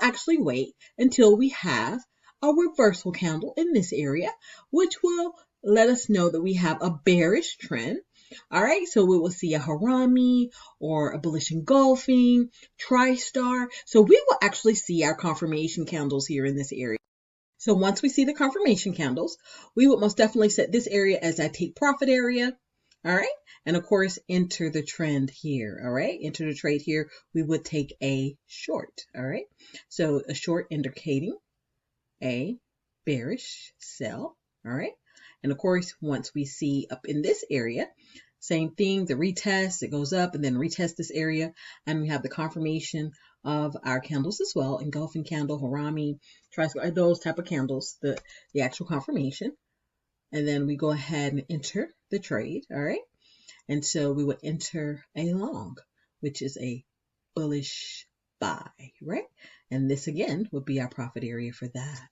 actually wait until we have a reversal candle in this area, which will let us know that we have a bearish trend. All right, so we will see a harami or a bullish engulfing, tri-star. So we will actually see our confirmation candles here in this area. So once we see the confirmation candles, we would most definitely set this area as a take profit area. All right. And of course, enter the trend here. All right. Enter the trade here. We would take a short. All right. So a short indicating a bearish sell. All right. And of course, once we see up in this area, same thing, the retest, it goes up and then retest this area. And we have the confirmation of our candles as well, engulfing candle, harami, tri-star, those type of candles, the actual confirmation. And then we go ahead and enter the trade, all right? And so we would enter a long, which is a bullish buy, right? And this again would be our profit area for that.